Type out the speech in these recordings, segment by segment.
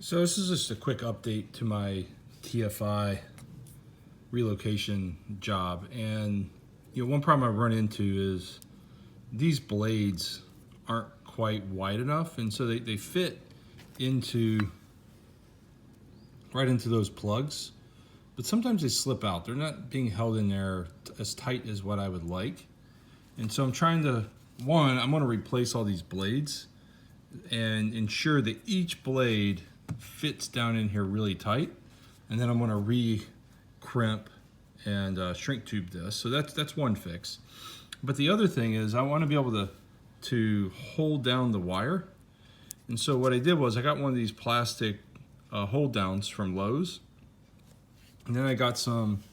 So this is just a quick update to my TFI relocation job. And one problem I run into is these blades aren't quite wide enough, and so they fit right into those plugs, but sometimes they slip out. They're not being held in there as tight as what I would like. And so I'm trying to, I'm going to replace all these blades and ensure that each blade fits down in here really tight, and then I'm going to re-crimp and shrink tube this. So that's one fix. But the other thing is I want to be able to hold down the wire. And so what I did was I got one of these plastic hold downs from Lowe's, and then I got some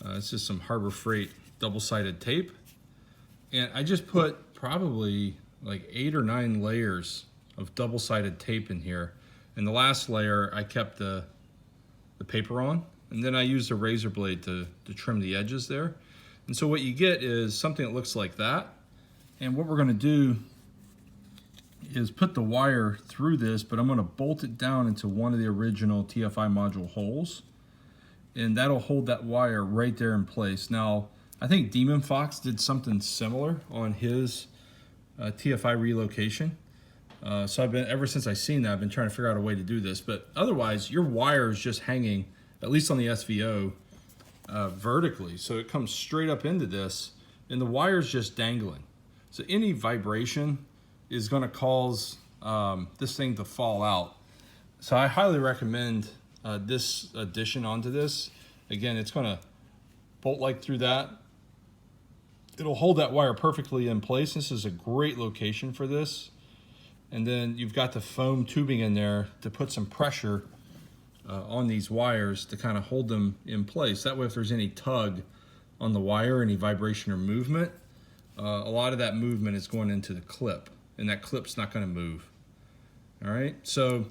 it's just some Harbor Freight double-sided tape, and I just put probably like 8 or 9 layers of double-sided tape in here. And the last layer I kept the paper on, and then I used a razor blade to trim the edges there. And so what you get is something that looks like that. And what we're going to do is put the wire through this, but I'm going to bolt it down into one of the original TFI module holes, and that'll hold that wire right there in place. Now, I think Demon Fox did something similar on his TFI relocation. So I've been, ever since I seen that, I've been trying to figure out a way to do this. But otherwise, your wire is just hanging, at least on the SVO, vertically. So it comes straight up into this, and the wire's just dangling. So any vibration is going to cause this thing to fall out. So I highly recommend this addition onto this. Again, it's going to bolt like through that. It'll hold that wire perfectly in place. This is a great location for this. And then you've got the foam tubing in there to put some pressure on these wires to kind of hold them in place. That way, if there's any tug on the wire, any vibration or movement, a lot of that movement is going into the clip, and that clip's not going to move. All right, so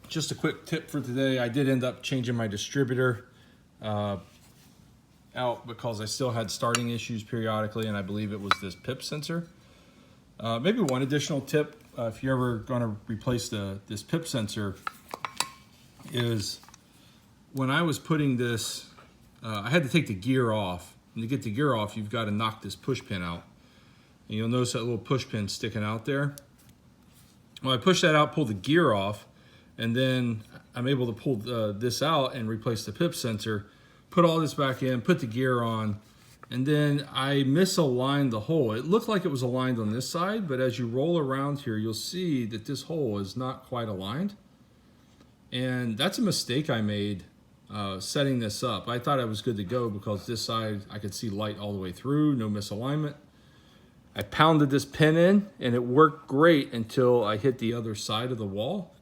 just a quick tip for today. I did end up changing my distributor out because I still had starting issues periodically, and I believe it was this PIP sensor. Maybe one additional tip, if you're ever going to replace this PIP sensor, is when I was putting this, I had to take the gear off. And to get the gear off, you've got to knock this push pin out. And you'll notice that little push pin sticking out there. Well, I push that out, pull the gear off, and then I'm able to pull this out and replace the PIP sensor, put all this back in, put the gear on, and then I misaligned the hole. It looked like it was aligned on this side, but as you roll around here, you'll see that this hole is not quite aligned. And that's a mistake I made setting this up. I thought I was good to go because this side I could see light all the way through, no misalignment. I pounded this pin in, and it worked great until I hit the other side of the wall,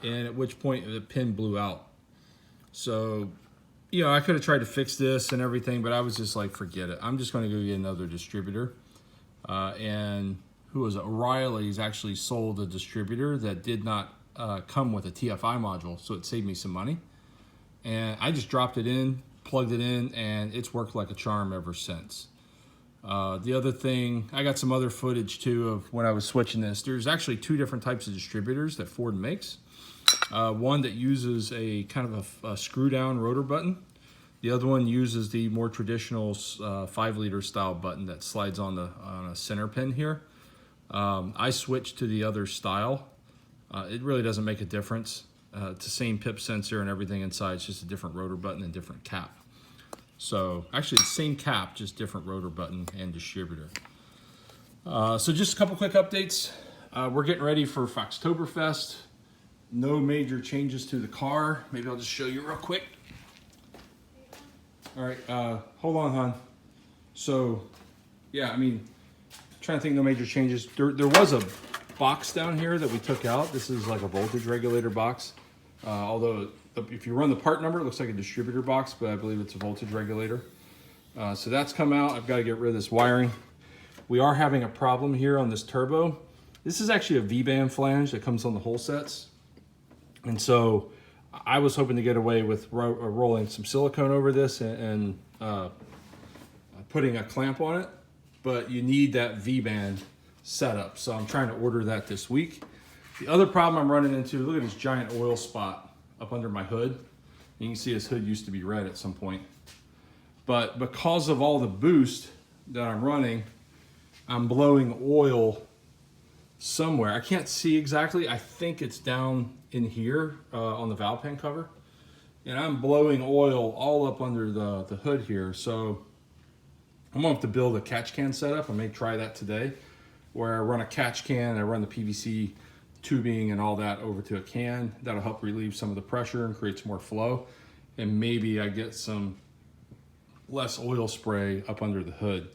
and at which point the pin blew out. So, I could have tried to fix this and everything, but I was just like, forget it. I'm just going to go get another distributor. And who was it? O'Reilly's actually sold a distributor that did not come with a TFI module, so it saved me some money. And I just dropped it in, plugged it in, and it's worked like a charm ever since. The other thing, I got some other footage too of when I was switching this. There's actually 2 different types of distributors that Ford makes. One that uses a kind of a screw down rotor button. The other one uses the more traditional 5-liter style button that slides on a center pin here. I switched to the other style. It really doesn't make a difference. It's the same PIP sensor and everything inside. It's just a different rotor button and different cap. So actually the same cap, just different rotor button and distributor. So just a couple quick updates. We're getting ready for Foxtoberfest. No major changes to the car. Maybe I'll just show you real quick. All right, hold on, hon. So, yeah, I mean, trying to think no major changes. There was a box down here that we took out. This is like a voltage regulator box. Although if you run the part number, it looks like a distributor box, but I believe it's a voltage regulator. So that's come out. I've got to get rid of this wiring. We are having a problem here on this turbo. This is actually a V-band flange that comes on the Holsets. And so I was hoping to get away with rolling some silicone over this and putting a clamp on it, but you need that V-band setup. So I'm trying to order that this week. The other problem I'm running into, look at this giant oil spot up under my hood. You can see this hood used to be red at some point. But because of all the boost that I'm running, I'm blowing oil somewhere. I can't see exactly. I think it's down in here on the valve pan cover. And I'm blowing oil all up under the hood here. So I'm gonna have to build a catch can setup. I may try that today, where I run a catch can, I run the PVC tubing and all that over to a can. That'll help relieve some of the pressure and creates more flow. And maybe I get some less oil spray up under the hood.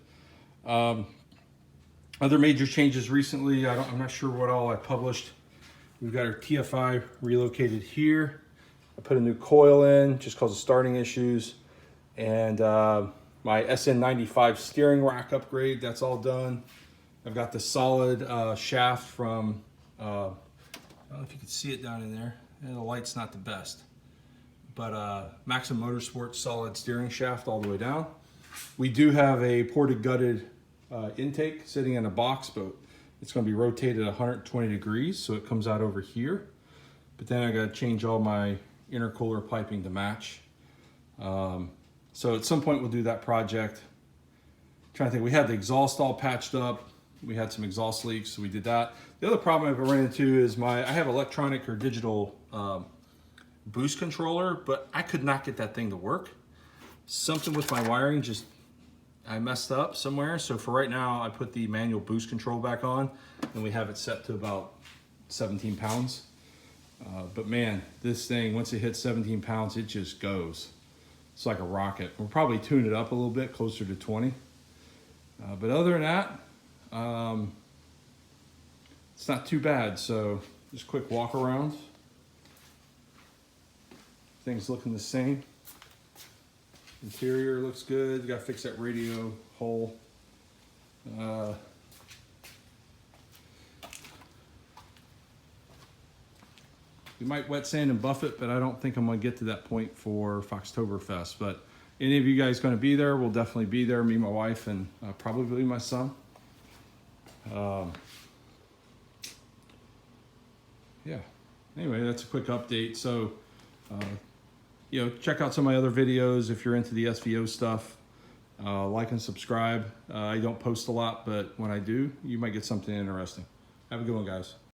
Other major changes recently, I'm not sure what all I published. We've got our TFI relocated here. I put a new coil in just because of starting issues. And my SN95 steering rack upgrade, that's all done. I've got the solid shaft from, I don't know if you can see it down in there. And the light's not the best. But Maxim Motorsports solid steering shaft all the way down. We do have a ported gutted intake sitting in a box, but it's going to be rotated 120 degrees, so it comes out over here. But then I got to change all my intercooler piping to match. So at some point we'll do that project. Trying to think, we had the exhaust all patched up. We had some exhaust leaks, so we did that. The other problem I've run into is I have electronic or digital boost controller, but I could not get that thing to work. Something with my wiring I messed up somewhere. So for right now, I put the manual boost control back on, and we have it set to about 17 pounds. But man, this thing, once it hits 17 pounds, it just goes. It's like a rocket. We'll probably tune it up a little bit, closer to 20. But other than that, it's not too bad. So just quick walk around. Things looking the same. Interior looks good. Got to fix that radio hole. We might wet sand and buff it, but I don't think I'm going to get to that point for Foxtoberfest. But any of you guys going to be there, we'll definitely be there. Me, my wife, and probably my son. Yeah. Anyway, that's a quick update. So, you know, check out some of my other videos if you're into the SVO stuff. Like and subscribe. I don't post a lot, but when I do, you might get something interesting. Have a good one, guys.